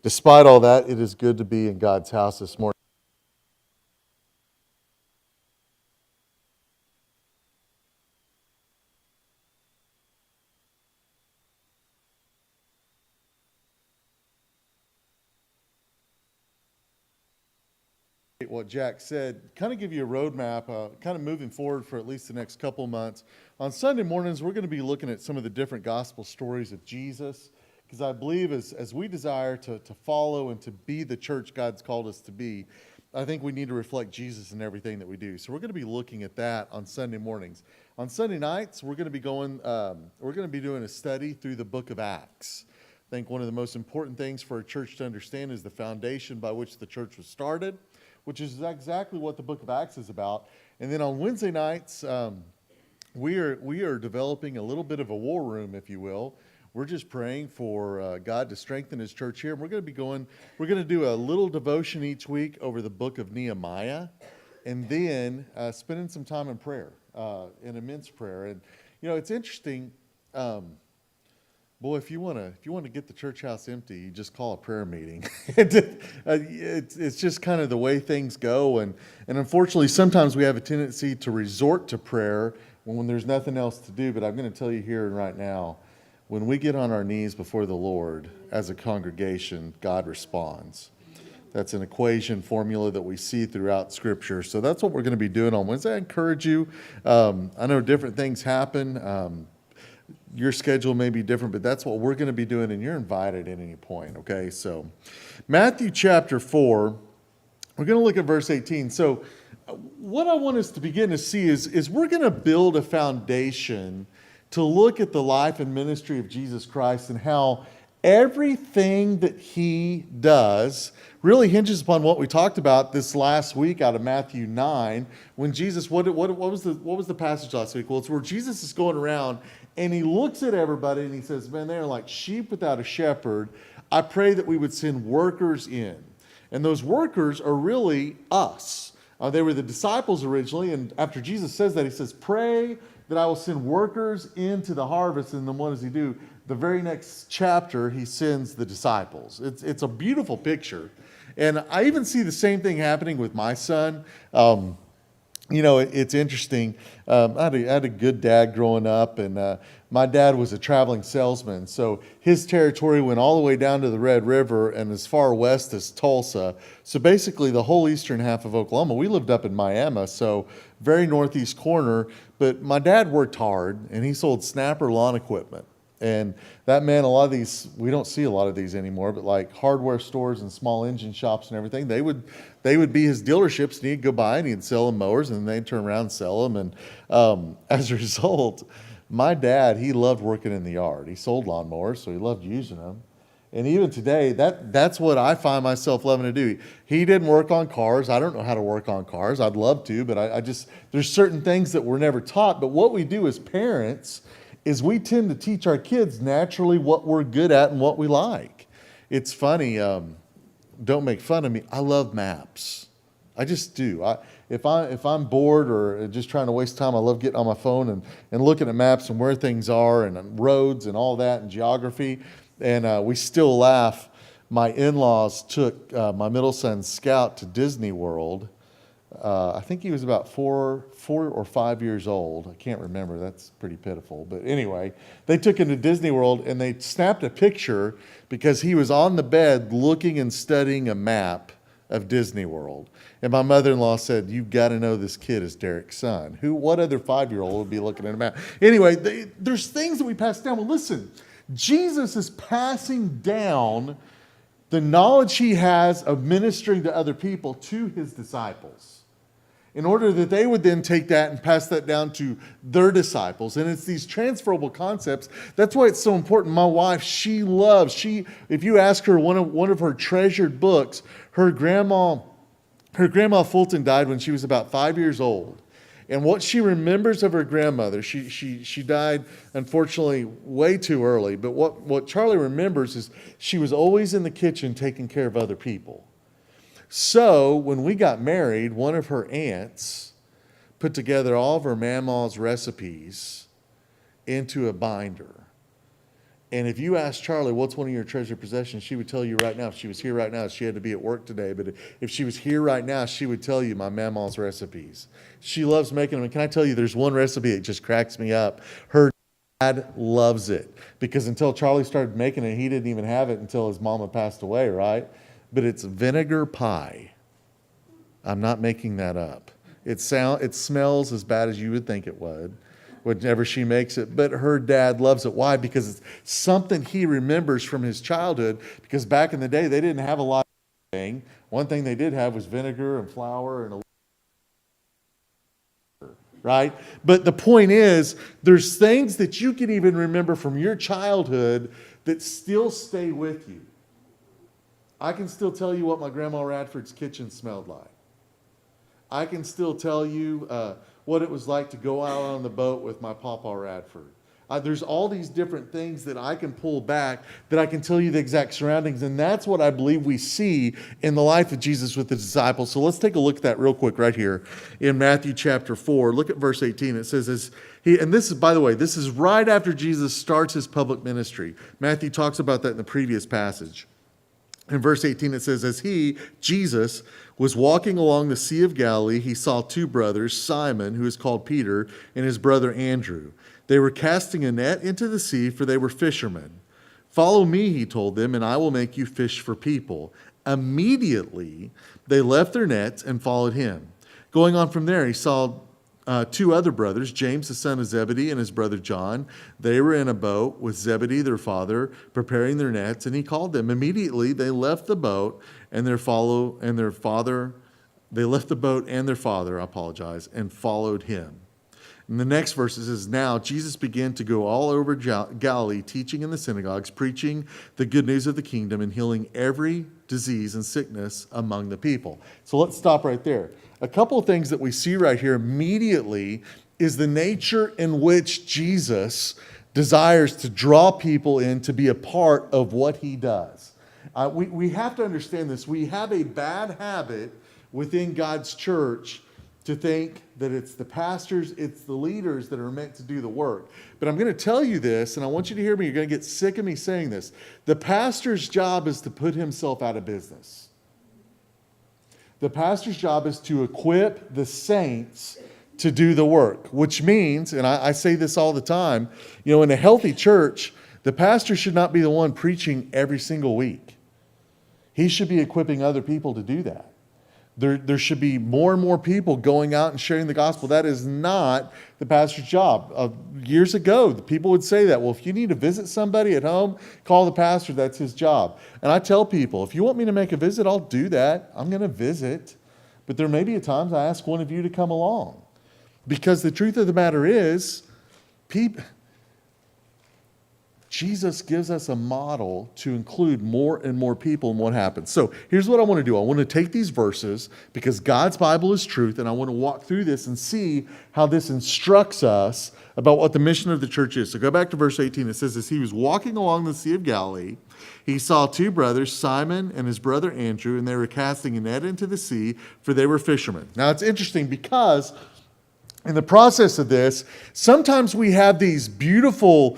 Despite all that, it is good to be in God's house this morning. What Jack said, kind of give you a roadmap, kind of moving forward for at least the next couple of months. On Sunday mornings, we're going to be looking at some of the different gospel stories of Jesus, because I believe as we desire to follow and to be the church God's called us to be, I think we need to reflect Jesus in everything that we do. So we're going to be looking at that on Sunday mornings. On Sunday nights, we're going to be doing a study through the book of Acts. I think one of the most important things for a church to understand is the foundation by which the church was started, which is exactly what the book of Acts is about. And then on Wednesday nights, we are developing a little bit of a war room, if you will. We're just praying for God to strengthen his church here. And we're going to do a little devotion each week over the book of Nehemiah, and then spending some time in prayer, in immense prayer. And, it's interesting. Boy, if you want to get the church house empty, you just call a prayer meeting. It's just kind of the way things go, and unfortunately, sometimes we have a tendency to resort to prayer when there's nothing else to do. But I'm going to tell you here and right now, when we get on our knees before the Lord as a congregation, God responds. That's an equation formula that we see throughout Scripture. So that's what we're going to be doing on Wednesday. I encourage you. I know different things happen. Your schedule may be different, but that's what we're going to be doing, and you're invited at any point, okay? So Matthew chapter 4, we're going to look at verse 18. So what I want us to begin to see is we're going to build a foundation to look at the life and ministry of Jesus Christ and how everything that he does really hinges upon what we talked about this last week out of Matthew 9, when Jesus, what was the passage last week? Well, it's where Jesus is going around and he looks at everybody and he says, man, they're like sheep without a shepherd. I pray that we would send workers in. And those workers are really us. They were the disciples originally, and after Jesus says that, he says, pray that I will send workers into the harvest. And then what does he do? The very next chapter, he sends the disciples. It's a beautiful picture. And I even see the same thing happening with my son. It's interesting. I had a good dad growing up, and my dad was a traveling salesman. So his territory went all the way down to the Red River and as far west as Tulsa. So basically the whole eastern half of Oklahoma. We lived up in Miami, so very northeast corner. But my dad worked hard, and he sold Snapper lawn equipment. And that meant a lot of these, we don't see a lot of these anymore, but like hardware stores and small engine shops and everything, they would be his dealerships, and he'd go by and he'd sell them mowers, and then they'd turn around and sell them. And as a result, my dad, he loved working in the yard. He sold lawnmowers, so he loved using them. And even today, that's what I find myself loving to do. He didn't work on cars. I don't know how to work on cars. I'd love to, but I just, there's certain things that we're never taught. But what we do as parents is we tend to teach our kids naturally what we're good at and what we like. It's funny, don't make fun of me. I love maps. I just do. If I'm bored or just trying to waste time, I love getting on my phone and looking at maps and where things are and roads and all that and geography. And we still laugh. My in-laws took my middle son Scout to Disney World. I think he was about 4 or 5 years old. I can't remember. That's pretty pitiful. But anyway, they took him to Disney World and they snapped a picture because he was on the bed looking and studying a map of Disney World. And my mother-in-law said, you've got to know this kid is Derek's son. What other 5-year-old would be looking at a map? Anyway, there's things that we pass down. Well, listen, Jesus is passing down the knowledge he has of ministering to other people to his disciples, in order that they would then take that and pass that down to their disciples. And it's these transferable concepts. That's why it's so important. My wife, if you ask her one of her treasured books, her grandma Fulton died when she was about 5 years old. And what she remembers of her grandmother, she died, unfortunately, way too early. But what Charlie remembers is she was always in the kitchen taking care of other people. So when we got married, one of her aunts put together all of her mama's recipes into a binder. And if you ask Charlie, what's one of your treasured possessions, she would tell you right now. If she was here right now, she had to be at work today. But if she was here right now, she would tell you my mama's recipes. She loves making them. And can I tell you, there's one recipe that just cracks me up. Her dad loves it. Because until Charlie started making it, he didn't even have it until his mama passed away, right? But it's vinegar pie. I'm not making that up. It smells as bad as you would think it would whenever she makes it, but her dad loves it. Why? Because it's something he remembers from his childhood, because back in the day, they didn't have a lot of thing. One thing they did have was vinegar and flour and right? But the point is, there's things that you can even remember from your childhood that still stay with you. I can still tell you what my Grandma Radford's kitchen smelled like. I can still tell you what it was like to go out on the boat with my Papa Radford. There's all these different things that I can pull back, that I can tell you the exact surroundings, and that's what I believe we see in the life of Jesus with the disciples. So let's take a look at that real quick right here in Matthew chapter 4. Look at verse 18. It says, and this is, by the way, this is right after Jesus starts his public ministry. Matthew talks about that in the previous passage. In verse 18, it says, as he, Jesus, was walking along the Sea of Galilee, he saw two brothers, Simon, who is called Peter, and his brother Andrew. They were casting a net into the sea, for they were fishermen. Follow me, he told them, and I will make you fish for people. Immediately, they left their nets and followed him. Going on from there, he saw two other brothers, James the son of Zebedee and his brother John. They were in a boat with Zebedee their father, preparing their nets, and he called them. Immediately they left the boat and their father, and followed him. In the next verse it says, now Jesus began to go all over Galilee, teaching in the synagogues, preaching the good news of the kingdom, and healing every disease and sickness among the people. So let's stop right there. A couple of things that we see right here immediately is the nature in which Jesus desires to draw people in to be a part of what he does. We have to understand this. We have a bad habit within God's church to think that it's the pastors, it's the leaders that are meant to do the work. But I'm going to tell you this, and I want you to hear me. You're going to get sick of me saying this. The pastor's job is to put himself out of business. The pastor's job is to equip the saints to do the work, which means, and I say this all the time, in a healthy church, the pastor should not be the one preaching every single week. He should be equipping other people to do that. There should be more and more people going out and sharing the gospel. That is not the pastor's job. Years ago, the people would say that. Well, if you need to visit somebody at home, call the pastor. That's his job. And I tell people, if you want me to make a visit, I'll do that. I'm going to visit. But there may be times I ask one of you to come along. Because the truth of the matter is, Jesus gives us a model to include more and more people in what happens. So here's what I want to do. I want to take these verses, because God's Bible is truth, and I want to walk through this and see how this instructs us about what the mission of the church is. So go back to verse 18. It says, as he was walking along the Sea of Galilee, he saw two brothers, Simon and his brother Andrew, and they were casting a net into the sea, for they were fishermen. Now it's interesting because in the process of this, sometimes we have these beautiful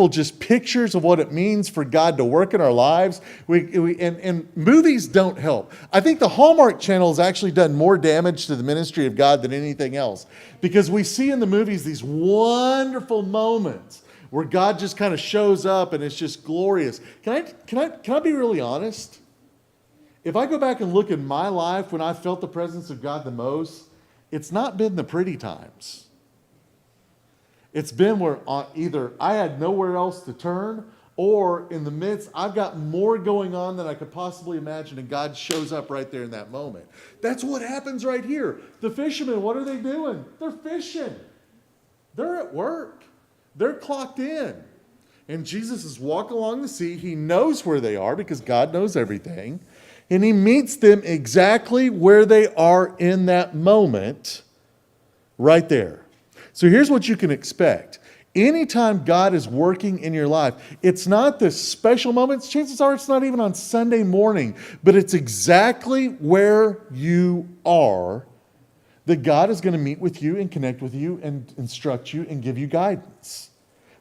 just pictures of what it means for God to work in our lives. And movies don't help. I think the Hallmark Channel has actually done more damage to the ministry of God than anything else, because we see in the movies these wonderful moments where God just kind of shows up and it's just glorious. Can I be really honest? If I go back and look at my life when I felt the presence of God the most, it's not been the pretty times. It's been where either I had nowhere else to turn, or in the midst, I've got more going on than I could possibly imagine, and God shows up right there in that moment. That's what happens right here. The fishermen, what are they doing? They're fishing. They're at work. They're clocked in. And Jesus is walking along the sea. He knows where they are because God knows everything. And he meets them exactly where they are in that moment, right there. So here's what you can expect. Anytime God is working in your life, it's not the special moments. Chances are it's not even on Sunday morning, but it's exactly where you are that God is going to meet with you and connect with you and instruct you and give you guidance.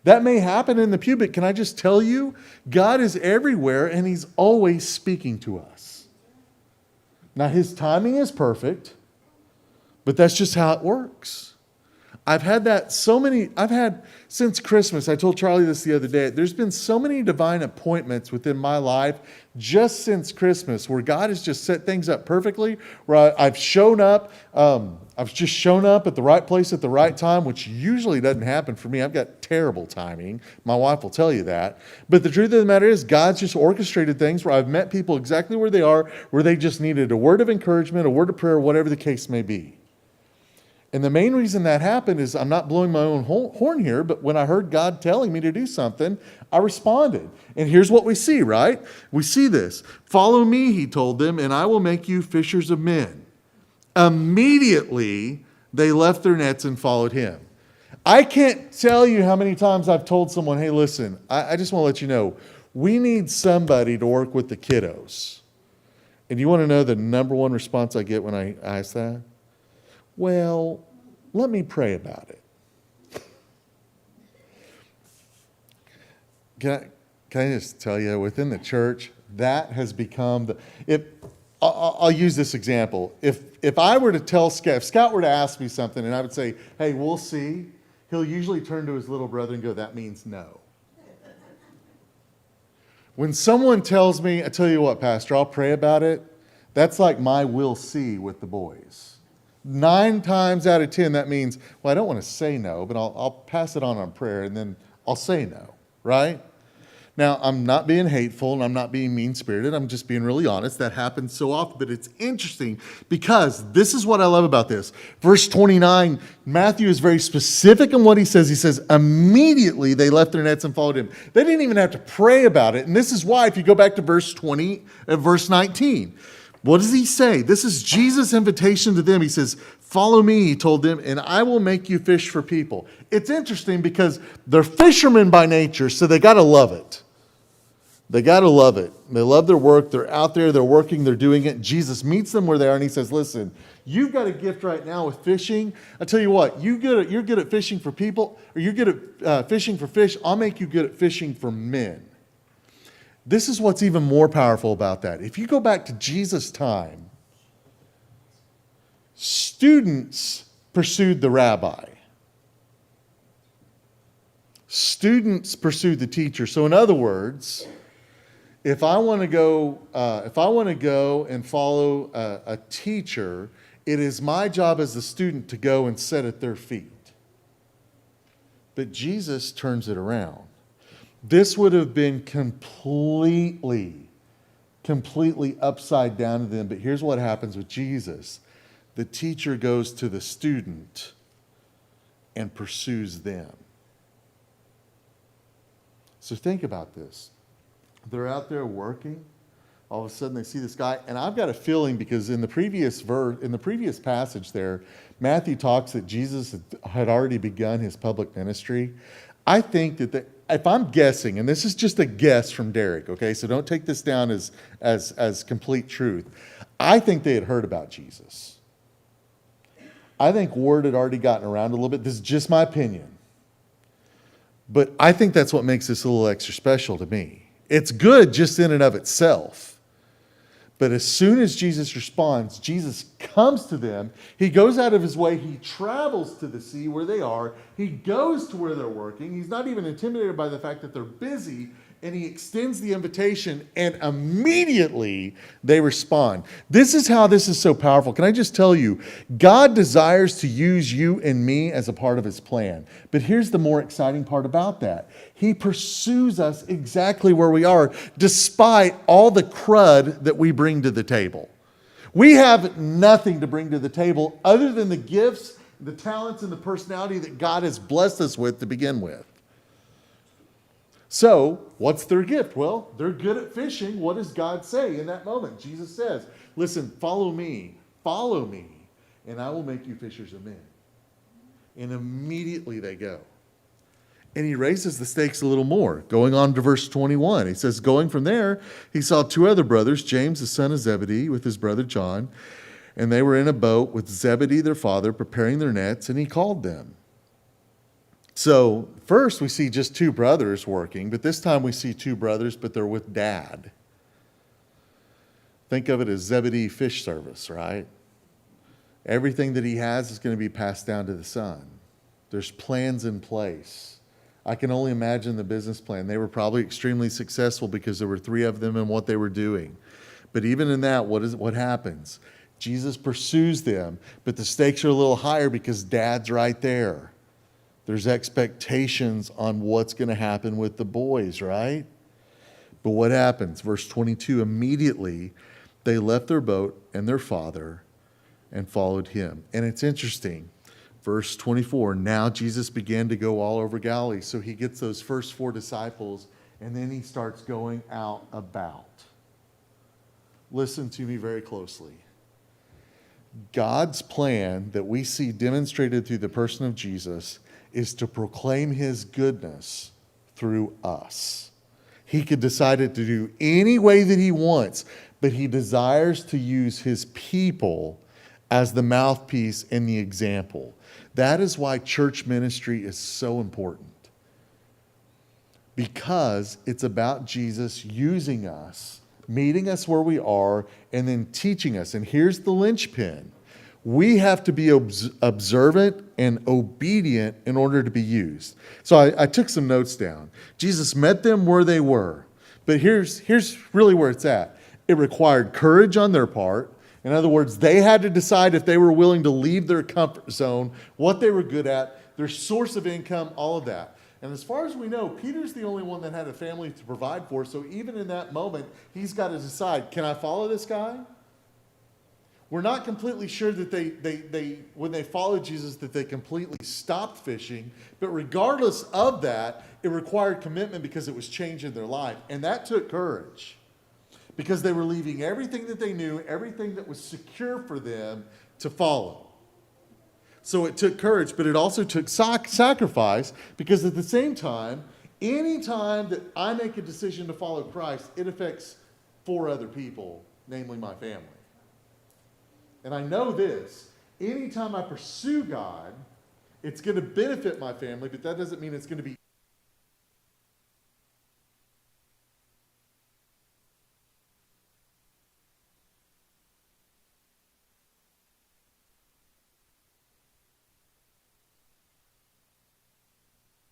That may happen in the pew, but can I just tell you, God is everywhere and he's always speaking to us. Now, his timing is perfect, but that's just how it works. I've had since Christmas, I told Charlie this the other day, there's been so many divine appointments within my life just since Christmas where God has just set things up perfectly, where I've shown up, I've just shown up at the right place at the right time, which usually doesn't happen for me. I've got terrible timing. My wife will tell you that. But the truth of the matter is God's just orchestrated things where I've met people exactly where they are, where they just needed a word of encouragement, a word of prayer, whatever the case may be. And the main reason that happened is I'm not blowing my own horn here, but when I heard God telling me to do something, I responded. And here's what we see, right? We see this. Follow me, he told them, and I will make you fishers of men. Immediately, they left their nets and followed him. I can't tell you how many times I've told someone, hey, listen, I just want to let you know, we need somebody to work with the kiddos. And you want to know the number one response I get when I ask that? Well, let me pray about it. Can I just tell you, within the church, that has become I'll use this example. If I were to tell Scott, if Scott were to ask me something and I would say, hey, we'll see, he'll usually turn to his little brother and go, that means no. When someone tells me, I tell you what, Pastor, I'll pray about it, that's like my we'll see with the boys. 9 times out of 10, that means, well, I don't want to say no, but I'll pass it on prayer, and then I'll say no, right? Now, I'm not being hateful, and I'm not being mean-spirited. I'm just being really honest. That happens so often, but it's interesting because this is what I love about this. Verse 29, Matthew is very specific in what he says. He says, immediately they left their nets and followed him. They didn't even have to pray about it, and this is why, if you go back to verse 19, what does he say? This is Jesus' invitation to them. He says, follow me, he told them, and I will make you fish for people. It's interesting because they're fishermen by nature, so they got to love it. They got to love it. They love their work. They're out there. They're working. They're doing it. Jesus meets them where they are, and he says, listen, you've got a gift right now with fishing. I tell you what, you're good at fishing for people, or you're good at fishing for fish. I'll make you good at fishing for men. This is what's even more powerful about that. If you go back to Jesus' time, students pursued the rabbi. Students pursued the teacher. So in other words, if I want to go and follow a teacher, it is my job as a student to go and sit at their feet. But Jesus turns it around. This would have been completely upside down to them. But here's what happens with Jesus. The teacher goes to the student and pursues them. So think about this. They're out there working. All of a sudden they see this guy. And I've got a feeling because in the previous passage there, Matthew talks that Jesus had already begun his public ministry. I think that if I'm guessing, and this is just a guess from Derek, okay, so don't take this down as complete truth. I think they had heard about Jesus. I think word had already gotten around a little bit. This is just my opinion. But I think that's what makes this a little extra special to me. It's good just in and of itself. But as soon as Jesus responds, Jesus comes to them. He goes out of his way. He travels to the sea where they are. He goes to where they're working. He's not even intimidated by the fact that they're busy. And he extends the invitation, and immediately they respond. This is how this is so powerful. Can I just tell you, God desires to use you and me as a part of his plan. But here's the more exciting part about that. He pursues us exactly where we are, despite all the crud that we bring to the table. We have nothing to bring to the table other than the gifts, the talents, and the personality that God has blessed us with to begin with. So, what's their gift? Well, they're good at fishing. What does God say in that moment? Jesus says, listen, follow me, and I will make you fishers of men. And immediately they go. And he raises the stakes a little more. Going on to verse 21, he says, going from there, he saw 2 other brothers, James the son of Zebedee with his brother John, and they were in a boat with Zebedee their father, preparing their nets, and he called them. So first we see just two brothers working, but this time we see two brothers, but they're with dad. Think of it as Zebedee fish service, right? Everything that he has is going to be passed down to the son. There's plans in place. I can only imagine the business plan. They were probably extremely successful because there were three of them and what they were doing. But even in that, what happens? Jesus pursues them, but the stakes are a little higher because dad's right there. There's expectations on what's going to happen with the boys, right? But what happens? Verse 22, immediately they left their boat and their father and followed him. And it's interesting. Verse 24, now Jesus began to go all over Galilee. So he gets those first four disciples, and then he starts going out about. Listen to me very closely. God's plan that we see demonstrated through the person of Jesus is to proclaim his goodness through us. He could decide it to do any way that he wants, but he desires to use his people as the mouthpiece and the example. That is why church ministry is so important. Because it's about Jesus using us, meeting us where we are, and then teaching us. And here's the linchpin. We have to be observant and obedient in order to be used. So I took some notes down. Jesus met them where they were. But here's really where it's at. It required courage on their part. In other words, they had to decide if they were willing to leave their comfort zone, what they were good at, their source of income, all of that. And as far as we know, Peter's the only one that had a family to provide for. So even in that moment, he's got to decide, can I follow this guy? We're not completely sure that they when they followed Jesus, that they completely stopped fishing. But regardless of that, it required commitment because it was changing their life. And that took courage. Because they were leaving everything that they knew, everything that was secure for them to follow. So it took courage, but it also took sacrifice, because at the same time, any time that I make a decision to follow Christ, it affects four other people, namely my family. And I know this, anytime I pursue God, it's going to benefit my family, but that doesn't mean it's going to be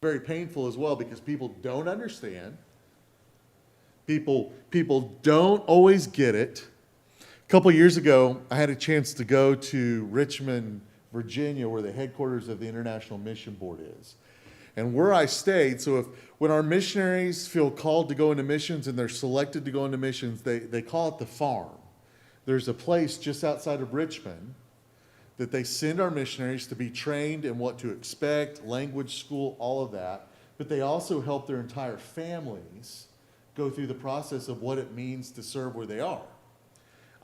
very painful as well, because people don't understand. People don't always get it. A couple years ago, I had a chance to go to Richmond, Virginia, where the headquarters of the International Mission Board is. And where I stayed, so when our missionaries feel called to go into missions and they're selected to go into missions, they call it the farm. There's a place just outside of Richmond that they send our missionaries to be trained in what to expect, language school, all of that. But they also help their entire families go through the process of what it means to serve where they are.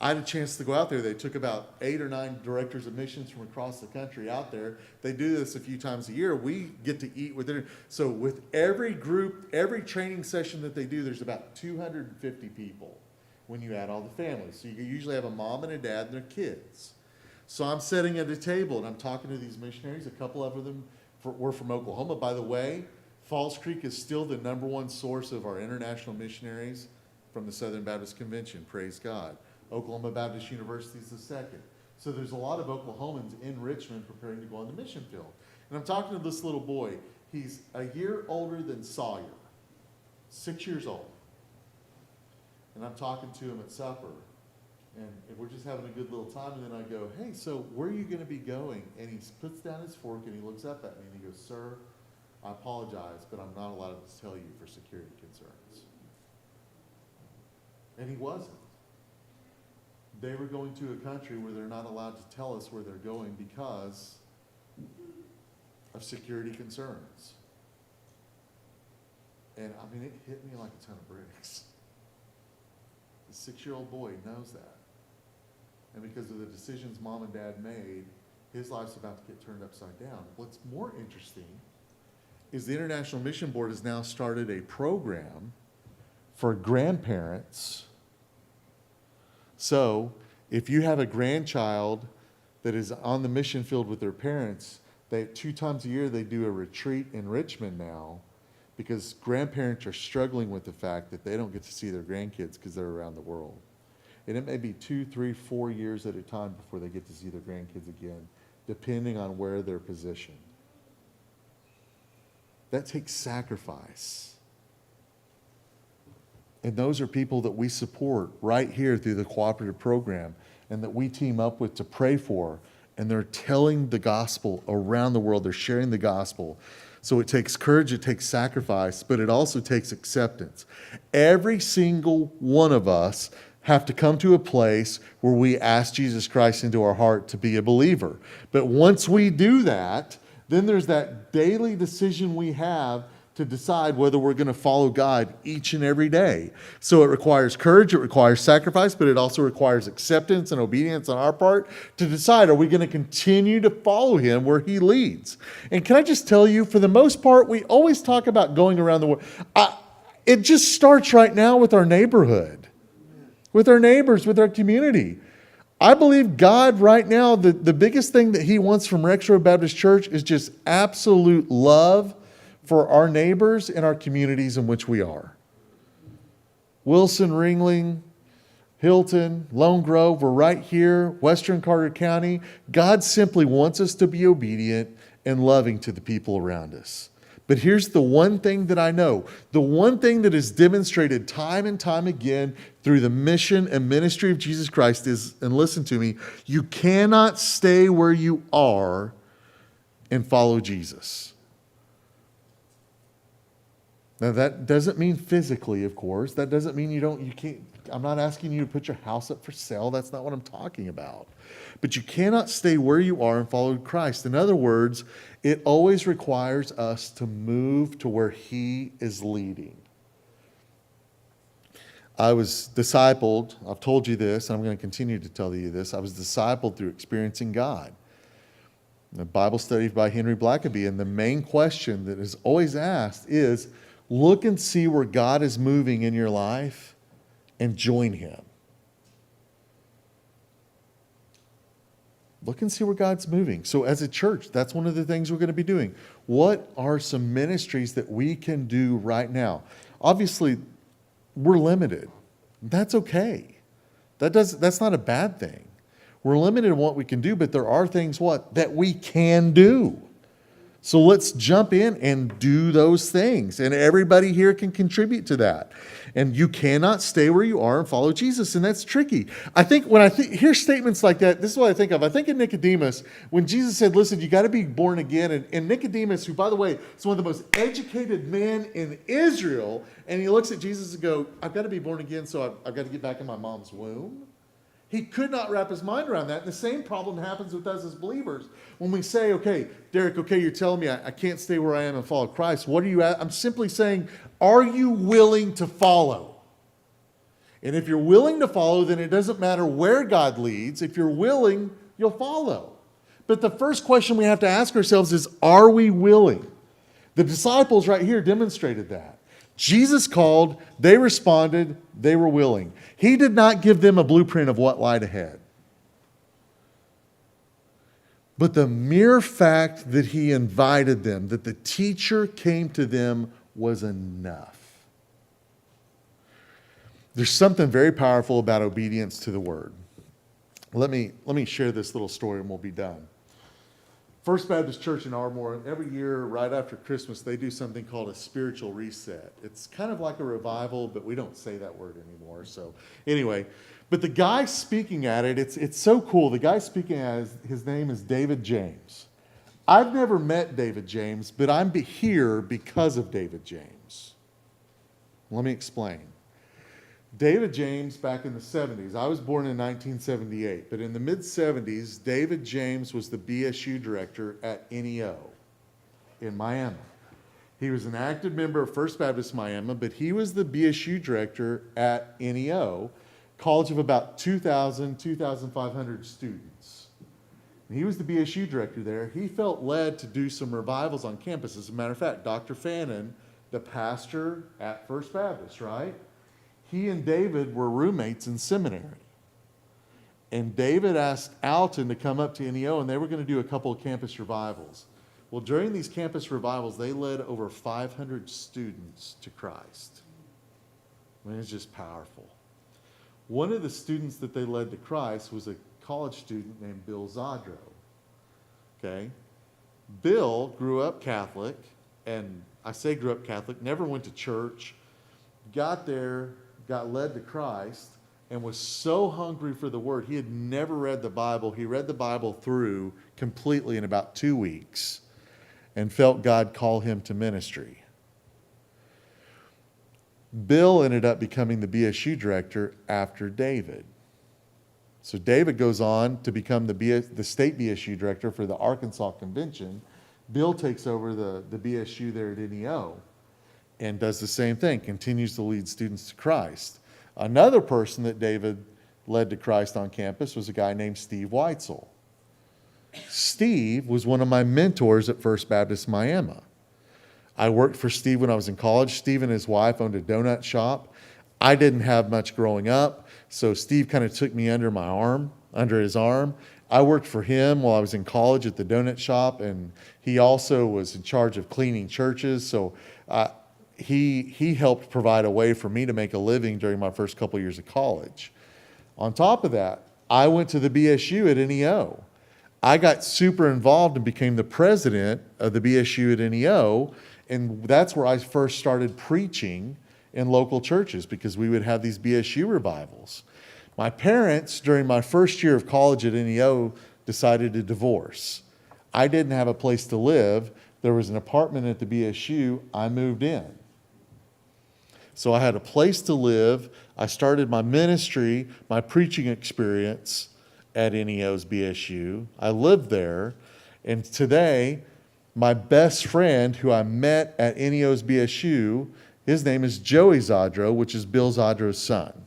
I had a chance to go out there. They took about 8 or 9 directors of missions from across the country out there. They do this a few times a year. We get to eat with them. So with every group, every training session that they do, there's about 250 people when you add all the families. So you usually have a mom and a dad and their kids. So I'm sitting at a table and I'm talking to these missionaries. A couple of them were from Oklahoma. By the way, Falls Creek is still the #1 source of our international missionaries from the Southern Baptist Convention. Praise God. Oklahoma Baptist University is the second. So there's a lot of Oklahomans in Richmond preparing to go on the mission field. And I'm talking to this little boy. He's a year older than Sawyer, 6 years old. And I'm talking to him at supper. And we're just having a good little time, and then I go, hey, so where are you going to be going? And he puts down his fork, and he looks up at me, and he goes, sir, I apologize, but I'm not allowed to tell you for security concerns. And he wasn't. They were going to a country where they're not allowed to tell us where they're going because of security concerns. And I mean, it hit me like a ton of bricks. The 6-year-old boy knows that. And because of the decisions mom and dad made, his life's about to get turned upside down. What's more interesting is the International Mission Board has now started a program for grandparents. So if you have a grandchild that is on the mission field with their parents, They 2 times a year they do a retreat in Richmond now, because grandparents are struggling with the fact that they don't get to see their grandkids because they're around the world. And it may be 2, 3, 4 years at a time before they get to see their grandkids again, depending on where they're positioned. That takes sacrifice. And those are people that we support right here through the cooperative program and that we team up with to pray for. And they're telling the gospel around the world. They're sharing the gospel. So it takes courage, it takes sacrifice, but it also takes acceptance. Every single one of us have to come to a place where we ask Jesus Christ into our heart to be a believer. But once we do that, then there's that daily decision we have to decide whether we're going to follow God each and every day. So it requires courage, it requires sacrifice, but it also requires acceptance and obedience on our part to decide, are we going to continue to follow him where he leads? And can I just tell you, for the most part, we always talk about going around the world. It just starts right now with our neighborhood, with our neighbors, with our community. I believe God right now, the biggest thing that he wants from Rexroad Baptist Church is just absolute love for our neighbors and our communities in which we are. Wilson, Ringling, Hilton, Lone Grove, we're right here, Western Carter County. God simply wants us to be obedient and loving to the people around us. But here's the one thing that I know, the one thing that is demonstrated time and time again through the mission and ministry of Jesus Christ is, and listen to me, you cannot stay where you are and follow Jesus. Now that doesn't mean physically, of course. That doesn't mean you can't, I'm not asking you to put your house up for sale. That's not what I'm talking about. But you cannot stay where you are and follow Christ. In other words, it always requires us to move to where he is leading. I was discipled, I've told you this, and I'm going to continue to tell you this. I was discipled through experiencing God. The Bible study by Henry Blackaby, and the main question that is always asked is, look and see where God is moving in your life and join him. Look and see where God's moving. So as a church, that's one of the things we're going to be doing. What are some ministries that we can do right now? Obviously, we're limited. That's okay. That's not a bad thing. We're limited in what we can do, but there are things that we can do. So let's jump in and do those things. And everybody here can contribute to that. And you cannot stay where you are and follow Jesus. And that's tricky. I think when I hear statements like that, this is what I think of. I think of Nicodemus, when Jesus said, listen, you got to be born again. And Nicodemus, who, by the way, is one of the most educated men in Israel, and he looks at Jesus and goes, I've got to be born again, so I've got to get back in my mom's womb. He could not wrap his mind around that. And the same problem happens with us as believers. When we say, okay, Derek, okay, you're telling me I can't stay where I am and follow Christ. What are you at? I'm simply saying, are you willing to follow? And if you're willing to follow, then it doesn't matter where God leads. If you're willing, you'll follow. But the first question we have to ask ourselves is, are we willing? The disciples right here demonstrated that. Jesus called, they responded, they were willing. He did not give them a blueprint of what lied ahead. But the mere fact that he invited them, that the teacher came to them, was enough. There's something very powerful about obedience to the word. Let me share this little story and we'll be done. First Baptist Church in Ardmore, every year right after Christmas, they do something called a spiritual reset. It's kind of like a revival, but we don't say that word anymore. So anyway, but the guy speaking at it, it's so cool. The guy speaking at it, his name is David James. I've never met David James, but I'm here because of David James. Let me explain. David James, back in the 70s, I was born in 1978, but in the mid-70s, David James was the BSU director at NEO in Miami. He was an active member of First Baptist Miami, but he was the BSU director at NEO, college of about 2,000, 2,500 students. And he was the BSU director there. He felt led to do some revivals on campus. As a matter of fact, Dr. Fannin, the pastor at First Baptist, right? He and David were roommates in seminary. And David asked Alton to come up to NEO, and they were going to do a couple of campus revivals. Well, during these campus revivals, they led over 500 students to Christ. I mean, it's just powerful. One of the students that they led to Christ was a college student named Bill Zadro. Okay? Bill grew up Catholic, and I say grew up Catholic, never went to church, got there, got led to Christ, and was so hungry for the Word. He had never read the Bible. He read the Bible through completely in about 2 weeks and felt God call him to ministry. Bill ended up becoming the BSU director after David. So David goes on to become the state BSU director for the Arkansas Convention. Bill takes over the BSU there at NEO and does the same thing, continues to lead students to Christ. Another person that David led to Christ on campus was a guy named Steve Weitzel. Steve was one of my mentors at First Baptist Miami. I worked for Steve when I was in college. Steve and his wife owned a donut shop. I didn't have much growing up, so Steve kind of took me under his arm. I worked for him while I was in college at the donut shop, and he also was in charge of cleaning churches. So he helped provide a way for me to make a living during my first couple years of college. On top of that, I went to the BSU at NEO. I got super involved and became the president of the BSU at NEO, and that's where I first started preaching in local churches, because we would have these BSU revivals. My parents, during my first year of college at NEO, decided to divorce. I didn't have a place to live. There was an apartment at the BSU. I moved in. So I had a place to live. I started my ministry, my preaching experience at NEO's BSU. I lived there. And today, my best friend who I met at NEO's BSU, his name is Joey Zadro, which is Bill Zadro's son.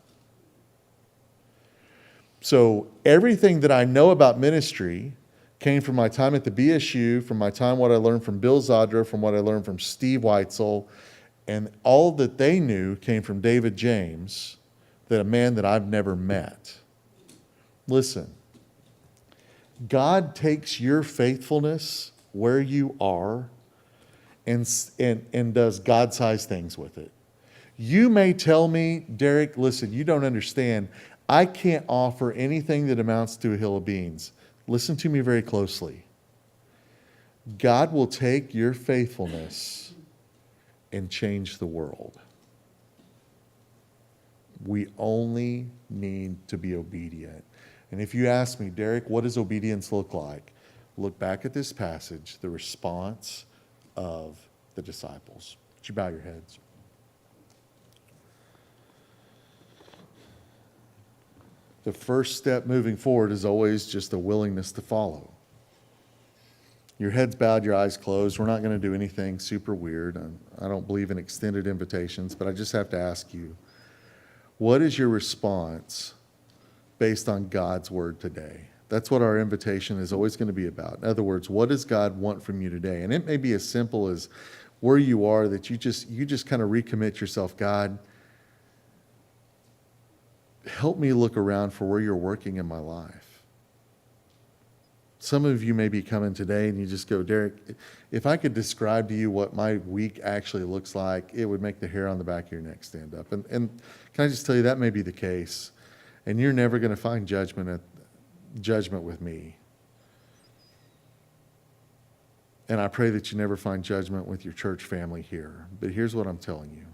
So everything that I know about ministry came from my time at the BSU, from my time what I learned from Bill Zadro, from what I learned from Steve Weitzel, and all that they knew came from David James, that a man that I've never met. Listen, God takes your faithfulness where you are and does God-sized things with it. You may tell me, Derek, listen, you don't understand. I can't offer anything that amounts to a hill of beans. Listen to me very closely. God will take your faithfulness and change the world. We only need to be obedient. And if you ask me, Derek, what does obedience look like? Look back at this passage, the response of the disciples. Would you bow your heads? The first step moving forward is always just a willingness to follow. Your head's bowed, your eyes closed. We're not going to do anything super weird. I don't believe in extended invitations, but I just have to ask you, what is your response based on God's word today? That's what our invitation is always going to be about. In other words, what does God want from you today? And it may be as simple as where you are, that you just kind of recommit yourself. God, help me look around for where you're working in my life. Some of you may be coming today and you just go, Derek, if I could describe to you what my week actually looks like, it would make the hair on the back of your neck stand up. And can I just tell you, that may be the case. And you're never going to find judgment with me. And I pray that you never find judgment with your church family here. But here's what I'm telling you.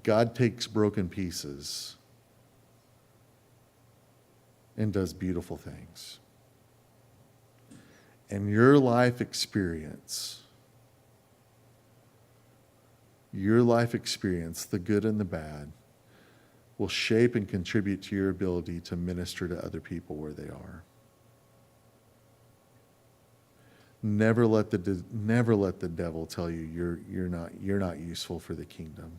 God takes broken pieces and does beautiful things. And your life experience, the good and the bad, will shape and contribute to your ability to minister to other people where they are. Never let the devil tell you you're not useful for the kingdom.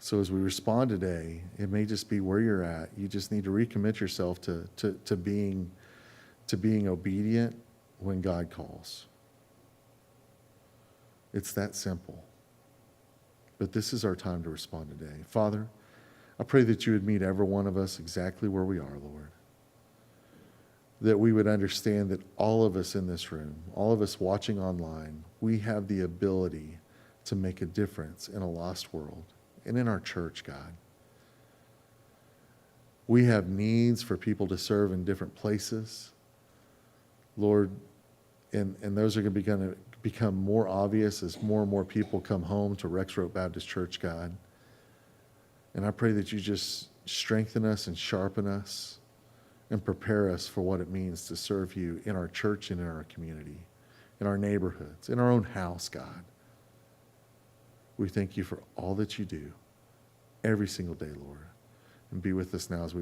So as we respond today, it may just be where you're at. You just need to recommit yourself to being obedient when God calls. It's that simple. But this is our time to respond today. Father, I pray that you would meet every one of us exactly where we are, Lord. That we would understand that all of us in this room, all of us watching online, we have the ability to make a difference in a lost world and in our church, God. We have needs for people to serve in different places, Lord, and those are going to become more obvious as more and more people come home to Rexroad Baptist Church, God. And I pray that you just strengthen us and sharpen us and prepare us for what it means to serve you in our church and in our community, in our neighborhoods, in our own house, God. We thank you for all that you do every single day, Lord. And be with us now as we